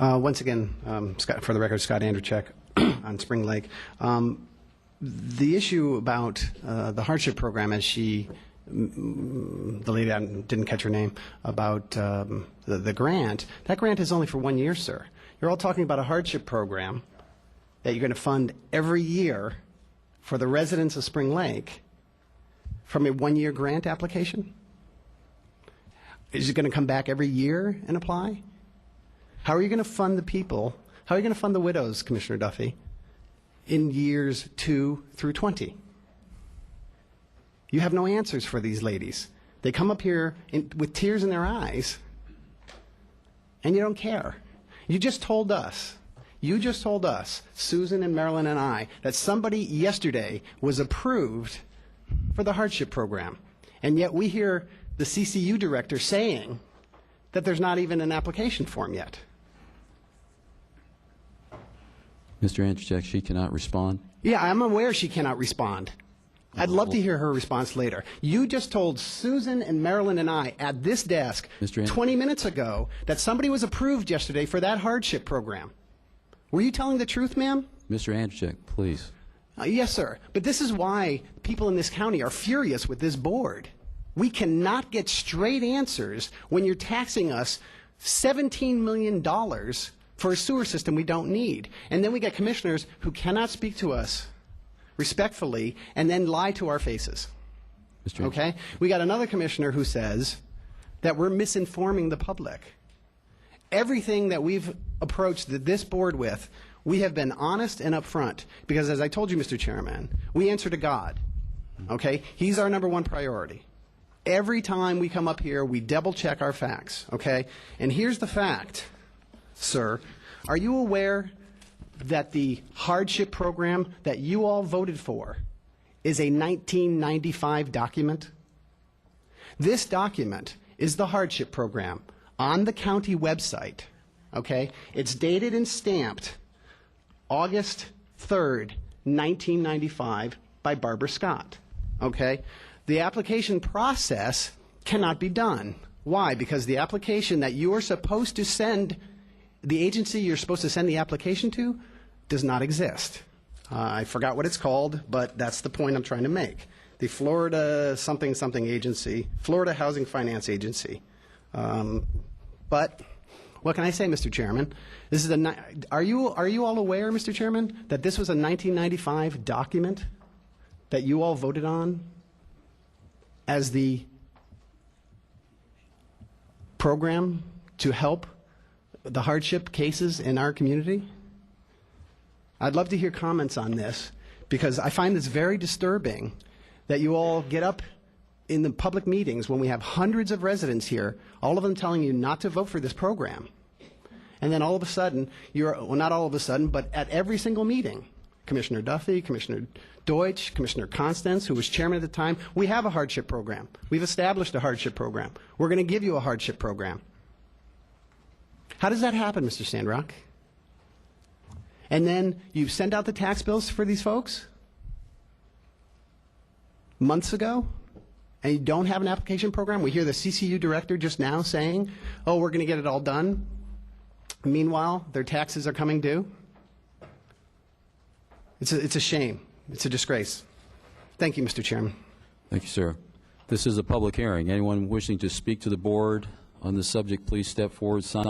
Once again, Scott, for the record, Scott Andrzejczyk on Spring Lake. The issue about the hardship program, as the lady, I didn't catch her name, about the grant, that grant is only for 1 year, sir. You're all talking about a hardship program that you're going to fund every year for the residents of Spring Lake from a 1 year grant application? Is it going to come back every year and apply? How are you going to fund the people? How are you going to fund the widows, Commissioner Duffy, in years 2 through 20? You have no answers for these ladies. They come up here with tears in their eyes, and you don't care. You just told us, Susan and Marilyn and I, that somebody yesterday was approved for the hardship program, and yet we hear the CCU director saying that there's not even an application form yet. Mr. Andrzejczyk, she cannot respond. Yeah, I'm aware she cannot respond. I'd love to hear her response later. You just told Susan and Marilyn and I at this desk 20 minutes ago that somebody was approved yesterday for that hardship program. Were you telling the truth, ma'am? Mr. Andrzejczyk, please. Yes, sir. But this is why people in this county are furious with this board. We cannot get straight answers when you're taxing us $17 million for a sewer system we don't need. And then we get commissioners who cannot speak to us respectfully and then lie to our faces. Okay? We got another commissioner who says that we're misinforming the public. Everything that we've approached this board with, we have been honest and upfront because, as I told you, Mr. Chairman, we answer to God. Okay? He's our #1 priority. Every time we come up here, we double check our facts. Okay? And here's the fact, sir. Are you aware that the hardship program that you all voted for is a 1995 document? This document is the hardship program on the county website. Okay? It's dated and stamped August 3rd, 1995 by Barbara Scott. Okay? The application process cannot be done. Why? Because the application that you are supposed to send, the agency you're supposed to send the application to, does not exist. I forgot what it's called, but that's the point I'm trying to make. The Florida something something agency, Florida Housing Finance Agency. But what can I say, Mr. Chairman? This is are you all aware, Mr. Chairman, that this was a 1995 document that you all voted on as the program to help the hardship cases in our community? I'd love to hear comments on this because I find this very disturbing that you all get up in the public meetings when we have hundreds of residents here, all of them telling you not to vote for this program. And then all of a sudden, well, not all of a sudden, but at every single meeting, Commissioner Duffy, Commissioner Deutsch, Commissioner Constance, who was chairman at the time, we have a hardship program. We've established a hardship program. We're going to give you a hardship program. How does that happen, Mr. Sandrock? And then you send out the tax bills for these folks months ago, and you don't have an application program? We hear the CCU director just now saying, oh, we're going to get it all done. Meanwhile, their taxes are coming due. It's a shame. It's a disgrace. Thank you, Mr. Chairman. Thank you, sir. This is a public hearing. Anyone wishing to speak to the board on this subject, please step forward, sign